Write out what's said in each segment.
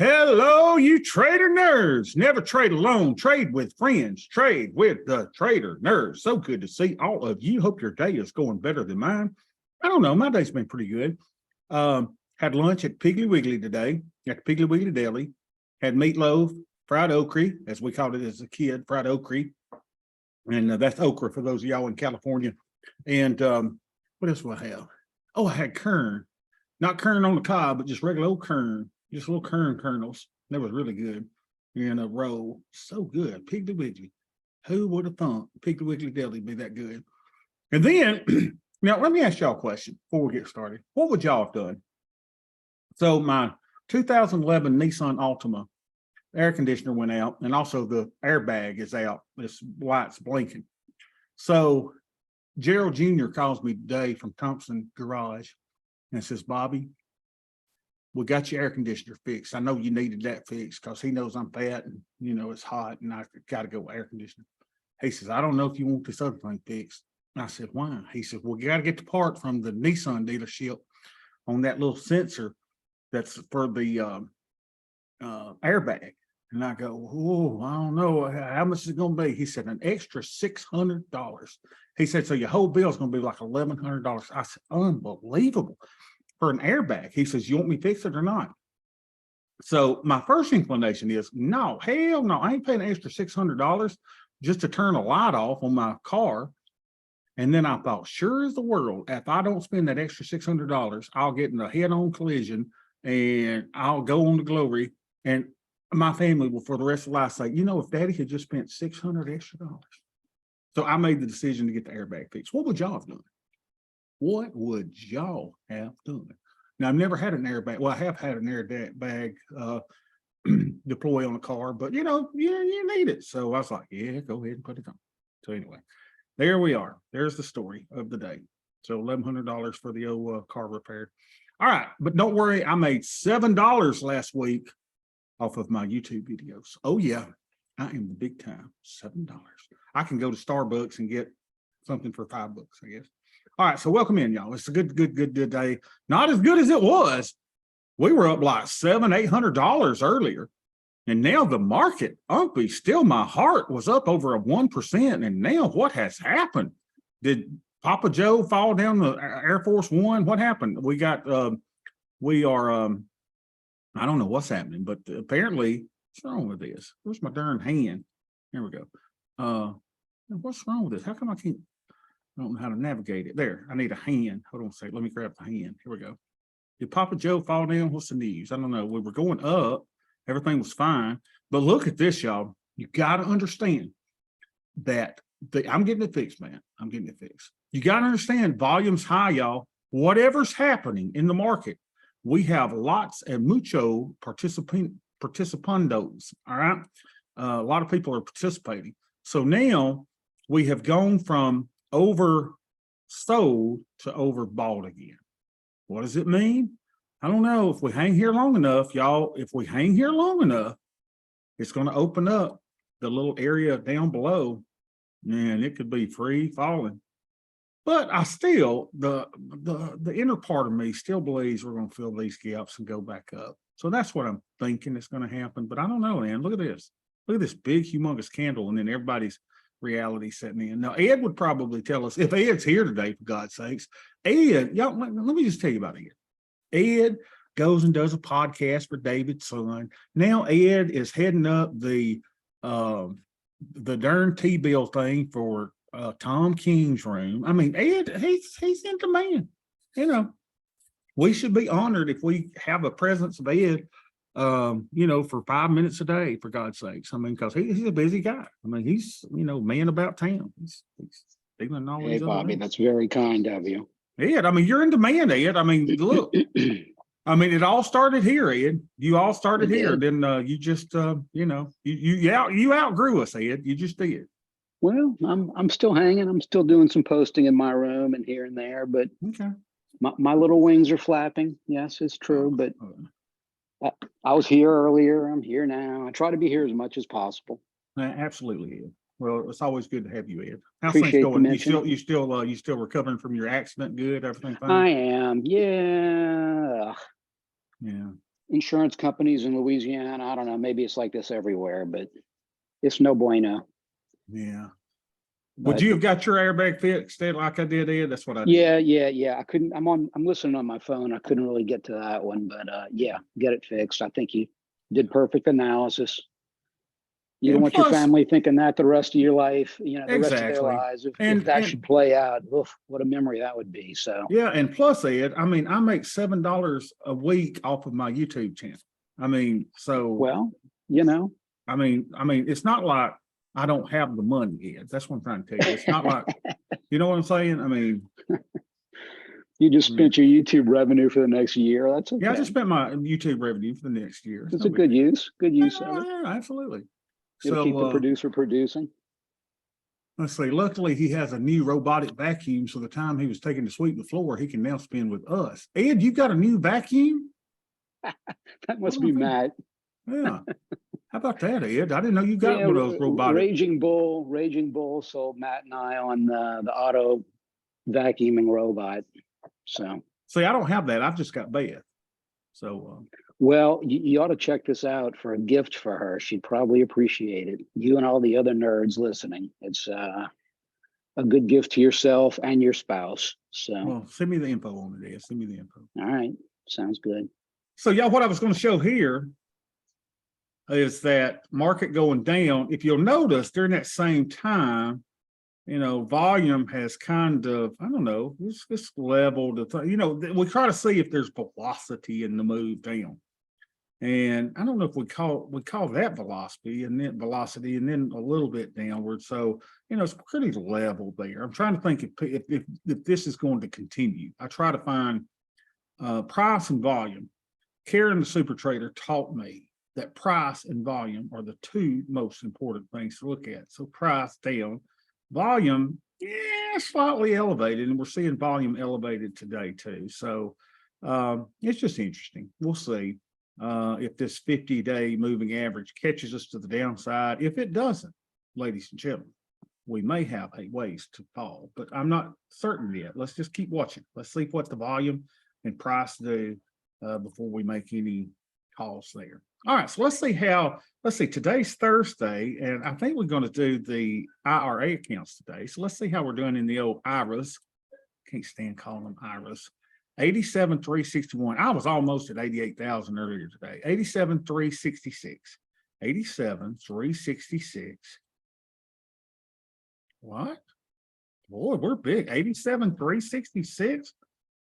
Hello, you trader nerds. Never trade alone. Trade with friends. Trade with the trader nerds. So good to see all of you. Hope your day is going better than mine. I don't know. My day's been pretty good. Had lunch at Piggly Wiggly today, at the Piggly Wiggly Deli. Had meatloaf, fried okra, as we called it as a kid, fried okra. And that's okra for those of y'all in California. And what else do I have? Oh, I had kern. Not kern on the cob, but just regular old kern. Just little kern kernels. That was really good. In a roll. So good. Piggly Wiggly. Who would have thought Piggly Wiggly Deli be that good? And then, now let me ask y'all a question before we get started. What would y'all have done? So my 2011 Nissan Altima air conditioner went out, and also the airbag is out. This light's blinking. So Gerald Jr. calls me today from Thompson Garage and says, Bobby, we got your air conditioner fixed. I know you needed that fixed because he knows I'm fat and, you know, it's hot and I got to go air conditioner. He says, I don't know if you want this other thing fixed. And I said, why? He said, well, you got to get the part from the Nissan dealership on that little sensor that's for the airbag. And I go, oh, I don't know. How much is it going to be? He said, an extra $600. He said, so your whole bill is going to be like $1,100. I said, unbelievable. For an airbag. He says, you want me to fix it or not? So my first inclination is, no, hell no. I ain't paying an extra $600 just to turn a light off on my car. And then I thought, sure as the world, if I don't spend that extra $600, I'll get in a head-on collision and I'll go on to glory. And my family will, for the rest of life, say, you know, if Daddy had just spent $600 extra. So I made the decision to get the airbag fixed. What would y'all have done? What would y'all have done? Now, I've never had an airbag. Well, I have had an airbag deploy on a car, but you know, you need it. So I was like, yeah, go ahead and put it on. So anyway, there we are. There's the story of the day. So $1,100 for the old car repair. All right, but don't worry, I made $7 last week off of my YouTube videos. Oh yeah, I am the big time. $7. I can go to Starbucks and get something for $5, I guess. All right, so welcome in, y'all. It's a good day. Not as good as it was. We were up like $700-800 earlier, and now the market, Umpy, still my heart was up over 1%. And now what has happened? Did Papa Joe fall down the Air Force One? What happened? We got, we are, I don't know what's happening, but apparently, what's wrong with this? Where's my darn hand? Here we go. What's wrong with this? How come I can't? I don't know how to navigate it. There, I need a hand. Hold on a second. Let me grab the hand. Here we go. Did Papa Joe fall down? What's the news? I don't know. We were going up. Everything was fine. But look at this, y'all. You got to understand that I'm getting it fixed, man. I'm getting it fixed. You got to understand volume's high, y'all. Whatever's happening in the market, we have lots and mucho participants. All right. A lot of people are participating. So now we have gone from oversold to overbought again. What does it mean? I don't know. If we hang here long enough, y'all, if we hang here long enough, it's going to open up the little area down below, and it could be free falling. But I still, the inner part of me still believes we're going to fill these gaps and go back up. So that's what I'm thinking is going to happen. But I don't know, man. Look at this. Look at this big, humongous candle, and then everybody's reality setting in. Now, Ed would probably tell us, if Ed's here today, for God's sakes, Ed, y'all, let me just tell you about Ed. Ed goes and does a podcast for David's son. Now Ed is heading up the darn T-bill thing for Tom King's room. I mean, Ed, he's in demand. You know, we should be honored if we have a presence of Ed, you know, for 5 minutes a day, for God's sakes. I mean, because he's a busy guy. I mean, he's, you know, man about town. He's dealing all Hey, these Bobby, that's very kind of you. Ed, I mean, you're in demand, Ed. I mean, look, I mean, it all started here, Ed. You all started here. Then you just, you know, you outgrew us, Ed. You just did. Well, I'm still hanging. I'm still doing some posting in my room and here and there, but okay. My little wings are flapping. Yes, it's true. But I was here earlier. I'm here now. I try to be here as much as possible. Absolutely, Ed. Well, it's always good to have you, Ed. How's Appreciate things going? you still recovering from your accident? Good, everything fine? I am. Yeah. Yeah. insurance companies in Louisiana, I don't know, maybe it's like this everywhere, but it's no bueno. Yeah. Would But you have got your airbag fixed Ed, like I did, Ed? That's what I did. yeah. I couldn't, I'm listening on my phone. I couldn't really get to that one, but yeah, get it fixed. I think you did perfect analysis. You don't And want your plus, family thinking that the rest of your life, you know, the rest of their exactly. lives. If And that should play out, oof, what a memory that would be. So yeah, and plus, Ed, I mean, I make $7 a week off of my YouTube channel. I mean, so well, you know, I mean, it's not like I don't have the money, Ed. That's what I'm trying to tell you. It's not like, you know what I'm saying? I mean, you just spent your YouTube revenue for the next year. That's okay. yeah, I just spent my YouTube revenue for the next year. It's a good use of it. Yeah, absolutely. It'll keep the So producer producing. let's see. Luckily, he has a new robotic vacuum, so the time he was taking to sweep the floor, he can now spend with us. Ed, you got a new vacuum? That must be Matt. Yeah. How about that, Ed? I didn't know you got one of those robotic. Raging Bull sold Matt and I on the auto vacuuming robot. So See, I don't have that. I've just got Beth. So well, you ought to check this out for a gift for her. She'd probably appreciate it. You and all the other nerds listening. It's a good gift to yourself and your spouse. So well, send me the info on it, Ed. Send me the info. all right. Sounds good. So y'all, what I was going to show here is that market going down. If you'll notice during that same time, you know, volume has kind of, I don't know, it's leveled. You know, we try to see if there's velocity in the move down. And I don't know if we call that velocity and then a little bit downward. So, you know, it's pretty level there. I'm trying to think if this is going to continue. I try to find price and volume. Karen, the super trader, taught me that price and volume are the two most important things to look at. So price down, volume, yeah, slightly elevated, and we're seeing volume elevated today too. So it's just interesting. We'll see if this 50-day moving average catches us to the downside. If it doesn't, ladies and gentlemen, we may have a ways to fall, but I'm not certain yet. Let's just keep watching. Let's see what the volume and price do before we make any calls there. All right, so let's see, today's Thursday, and I think we're going to do the IRA accounts today. So let's see how we're doing in the old IRAs. Can't stand calling them IRAs. 87,361. I was almost at 88,000 earlier today. 87,366. 87,366. What? Boy, we're big. 87,366.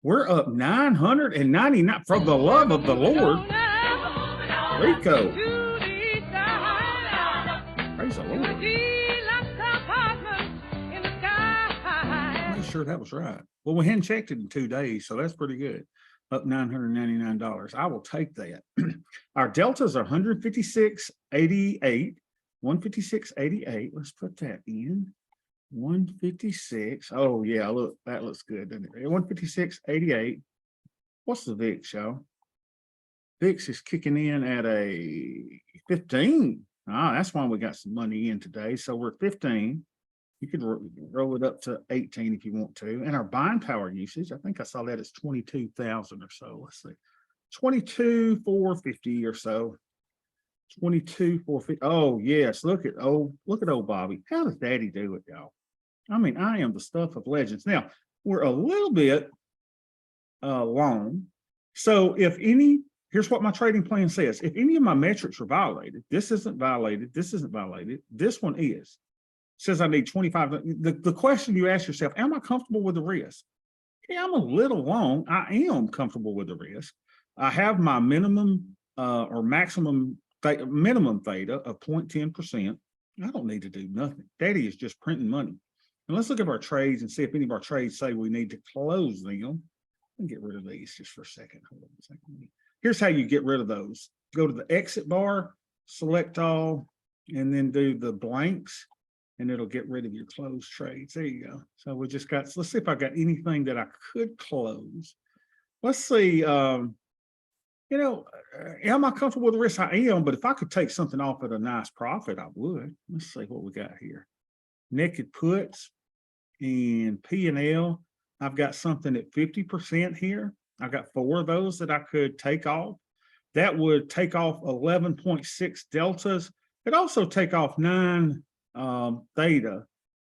We're up 999. For the love of the Lord. Rico. Praise the Lord. I'm not sure that was right. Well, we hadn't checked it in 2 days, so that's pretty good. Up $999. I will take that. Our deltas are 156.88. 156.88. Let's put that in. 156. Oh, yeah, look, that looks good, doesn't it? 156.88. What's the VIX, y'all? VIX is kicking in at a 15. Ah, that's why we got some money in today. So we're 15. You could roll it up to 18 if you want to. And our buying power usage, I think I saw that as 22,000 or so. Let's see. 22,450 or so. 22,450. Oh, yes. Look at old Bobby. How does Daddy do it, y'all? I mean, I am the stuff of legends. Now, we're a little bit long. So here's what my trading plan says. If any of my metrics are violated, this isn't violated, this isn't violated, this one is. It says I need 25. The question you ask yourself, am I comfortable with the risk? Yeah, I'm a little long. I am comfortable with the risk. I have my minimum or maximum minimum theta of 0.10%. I don't need to do nothing. Daddy is just printing money. And let's look at our trades and see if any of our trades say we need to close them. Let me get rid of these just for a second. Hold on a second. Here's how you get rid of those. Go to the exit bar, select all, and then do the blanks, and it'll get rid of your closed trades. There you go. So we just got, let's see if I got anything that I could close. Let's see, am I comfortable with the risk? I am, but if I could take something off at a nice profit, I would. Let's see what we got here. Naked puts and P&L. I've got something at 50% here. I've got 4 of those that I could take off. That would take off 11.6 deltas. It also take off 9 theta,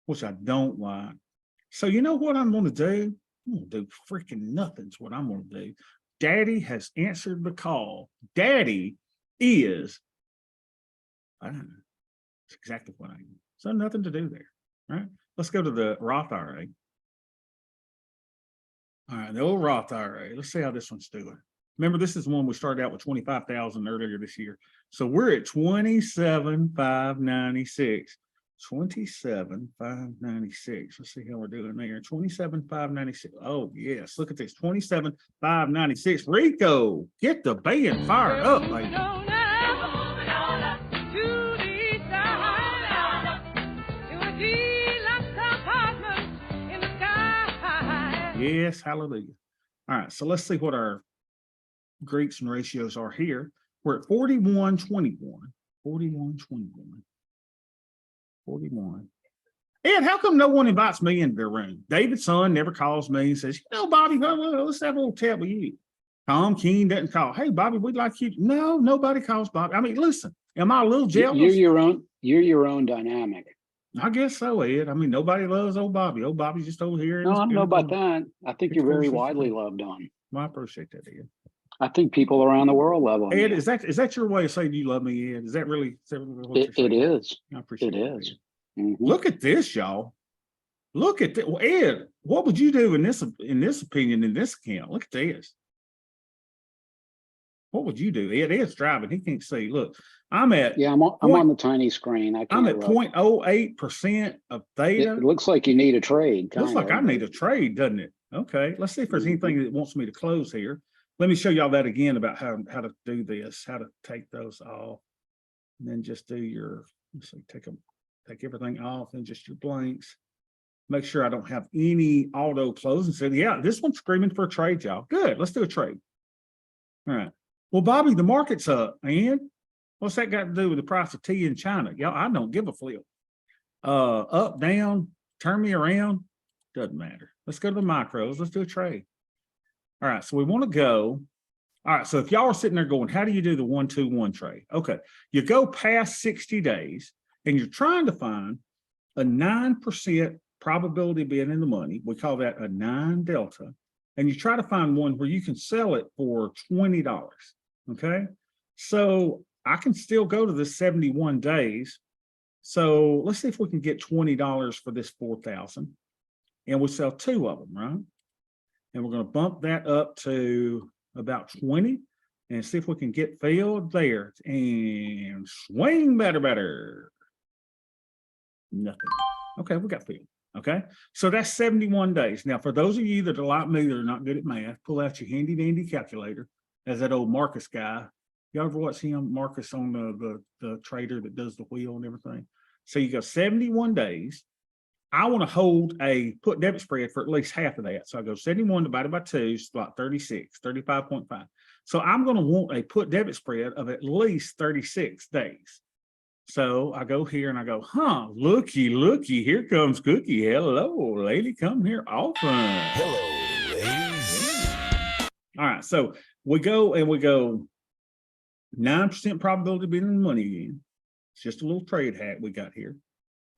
which I don't like. So you know what I'm going to do? I'm going to do freaking nothing's what I'm going to do. Daddy has answered the call. Daddy is, I don't know. It's exactly what I am. So nothing to do there, right? Let's go to the Roth IRA. All right, the old Roth IRA. Let's see how this one's doing. Remember, this is the one we started out with 25,000 earlier this year. So we're at 27,596. 27,596. Let's see how we're doing there. 27,596. Oh, yes. Look at this. 27,596. Rico, get the band fired up, baby. Yes, hallelujah. All right, so let's see what our Greeks and ratios are here. We're at 4121. 4121. 41. Ed, how come no one invites me into their room? David's son never calls me and says, you know, Bobby, let's have a little chat with you. Tom Keene doesn't call. Hey, Bobby, we'd like you. No, nobody calls Bobby. I mean, listen, am I a little jealous? You're your own dynamic. I guess so, Ed. I mean, nobody loves old Bobby. Old Bobby's just over here. No, I don't know about that. I think you're very widely loved on. Well, I appreciate that, Ed. I think people around the world love on Ed, you. is that your way of saying you love me, Ed? Is that really what you're saying? It is. I appreciate it. Ed. Is. Mm-hmm. Look at this, y'all. Look at that. Well, Ed, what would you do in this opinion, in this account? Look at this. What would you do? Ed's driving. He can't see. Look, I'm at. Yeah, I'm on the tiny screen. I'm at 0.08% of theta. It looks like you need a trade. Looks like I need a trade, doesn't it? Okay, let's see if there's anything that wants me to close here. Let me show y'all that again about how to do this, how to take those off, and then just do your. Let's see, take everything off and just your blanks. Make sure I don't have any auto closing. So yeah, this one's screaming for a trade, y'all. Good, let's do a trade. All right. Well, Bobby, the market's up, and what's that got to do with the price of tea in China? Y'all, I don't give a flip. Up, down, turn me around, doesn't matter. Let's go to the micros. Let's do a trade. All right, so we want to go. All right, so if y'all are sitting there going, how do you do the 1-2-1 trade? Okay, you go past 60 days, and you're trying to find a 9% probability of being in the money. We call that a 9 delta. And you try to find one where you can sell it for $20. Okay, so I can still go to the 71 days. So let's see if we can get $20 for this 4,000, and we sell 2 of them, right? And we're going to bump that up to about 20 and see if we can get filled there and swing better. Nothing. Okay, we got filled. Okay, so that's 71 days. Now, for those of you that are like me that are not good at math, pull out your handy dandy calculator, as that old Marcus guy. Y'all ever watch him, Marcus, on the trader that does the wheel and everything? So you go 71 days. I want to hold a put debit spread for at least half of that. So I go 71 divided by 2 is like 36, 35.5. So I'm going to want a put debit spread of at least 36 days. So I go here and I go, looky, here comes Cookie. Hello, lady, come here often. Hello, ladies. All right, so we go 9% probability of being in the money again. It's just a little trade hack we got here.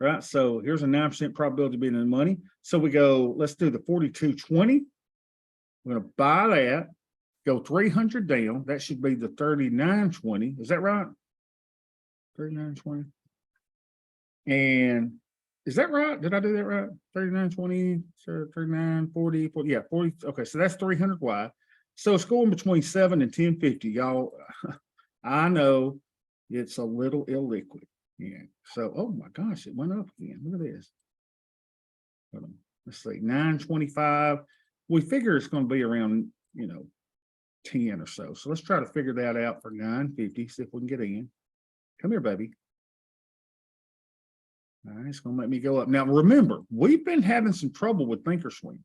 Right, so here's a 9% probability of being in the money. So we go, let's do the 42.20. We're going to buy that, go 300 down. That should be the 39.20. Is that right? 39.20. And is that right? Did I do that right? 39.20, so 39.40, 40, yeah, 40. Okay, so that's 300 wide. So it's going between 7 and 10.50. Y'all, I know it's a little illiquid. Yeah. So, oh my gosh, it went up again. Look at this. Hold on. Let's see, 9.25. We figure it's going to be around, 10 or so. So let's try to figure that out for 9.50. See if we can get in. Come here, baby. All right, it's going to make me go up. Now, remember, we've been having some trouble with Thinkorswim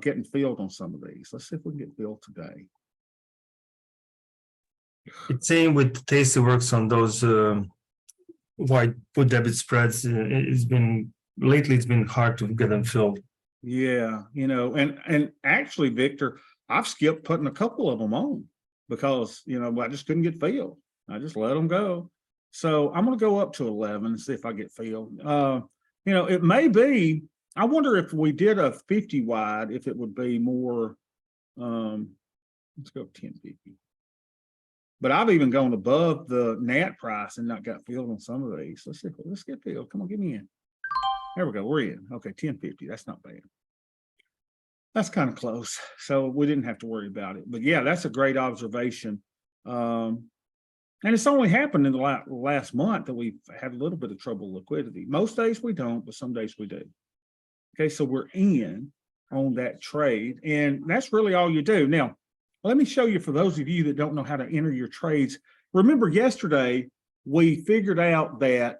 getting filled on some of these. Let's see if we can get filled today. It's same with Tastyworks on those wide put debit spreads. It's been hard to get them filled. Yeah, and actually, Victor, I've skipped putting a couple of them on. because, I just couldn't get filled. I just let them go. So I'm going to go up to 11 and see if I get filled. It may be, I wonder if we did a 50 wide, if it would be more, let's go 1050. But I've even gone above the NAT price and not got filled on some of these. Let's get filled. Come on, get me in. There we go. We're in. Okay, 1050. That's not bad. That's kind of close. So we didn't have to worry about it. But yeah, that's a great observation. And it's only happened in the last month that we've had a little bit of trouble with liquidity. Most days we don't, but some days we do. Okay, so we're in on that trade, and that's really all you do. Now, let me show you, for those of you that don't know how to enter your trades. Remember yesterday, we figured out that,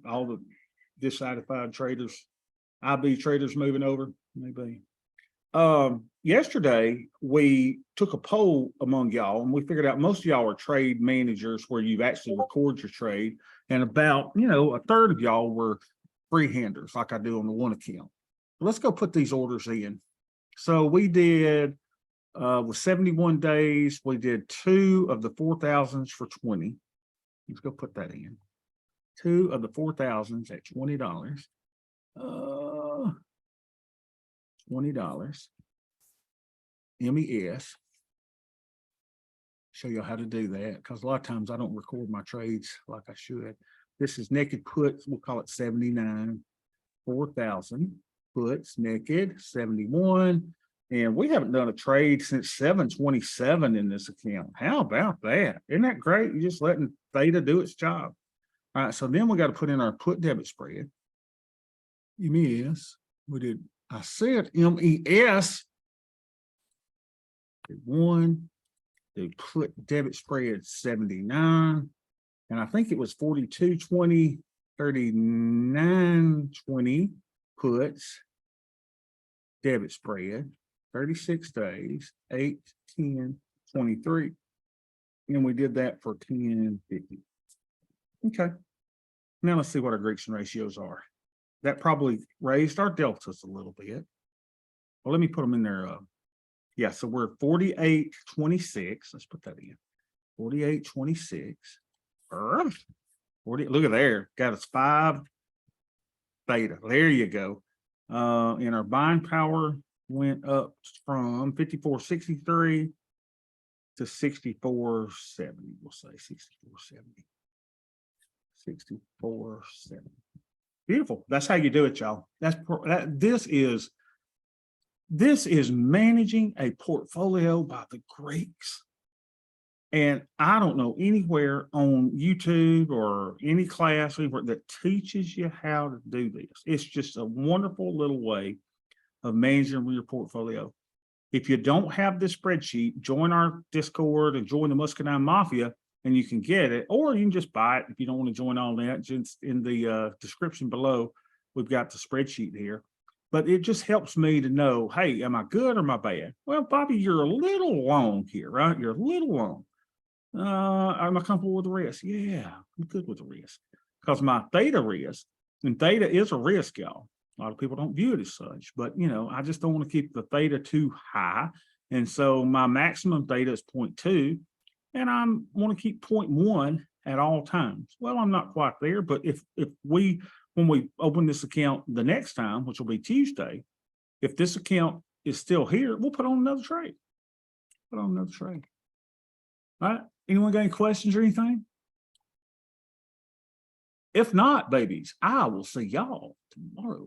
all the dissatisfied traders, IB traders moving over, maybe. Yesterday, we took a poll among y'all, and we figured out most of y'all are trade managers where you actually record your trade. And about, a third of y'all were freehanders like I do on the one account. Let's go put these orders in. So we did, with 71 days, we did 2 of the 4,000s for 20. Let's go put that in. 2 of the 4,000s at $20. $20. MES. Show you how to do that, because a lot of times I don't record my trades like I should. This is naked puts. We'll call it 79. 4,000 puts naked 71. And we haven't done a trade since 7/27 in this account. How about that? Isn't that great? You're just letting theta do its job. All right, so then we got to put in our put debit spread. MES. We did, I said MES. One, the put debit spread 79. And I think it was 42.20, 39.20 puts debit spread. 36 days, 8, 10, 23. And we did that for 10.50. Okay. Now let's see what our Greeks and ratios are. That probably raised our deltas a little bit. Well, let me put them in there. Yeah, so we're 48.26. Let's put that in. 48.26. 40. Look at there. Got us 5 theta. There you go. And our buying power went up from 54.63 to 64.70. We'll say 64.70. 64.70. Beautiful. That's how you do it, y'all. This is managing a portfolio by the Greeks. And I don't know anywhere on YouTube or any class anywhere that teaches you how to do this. It's just a wonderful little way of managing your portfolio. If you don't have this spreadsheet, join our Discord and join the Muscadine Mafia, and you can get it, or you can just buy it if you don't want to join all that. Just in the description below, we've got the spreadsheet here. But it just helps me to know, hey, am I good or am I bad? Well, Bobby, you're a little long here, right? You're a little long. Am I comfortable with the risk? Yeah, I'm good with the risk. Because my theta risk, and theta is a risk, y'all. A lot of people don't view it as such, but I just don't want to keep the theta too high. And so my maximum theta is 0.2, and I want to keep 0.1 at all times. Well, I'm not quite there, but when we open this account the next time, which will be Tuesday, if this account is still here, we'll put on another trade. Put on another trade. All right. Anyone got any questions or anything? If not, babies, I will see y'all tomorrow.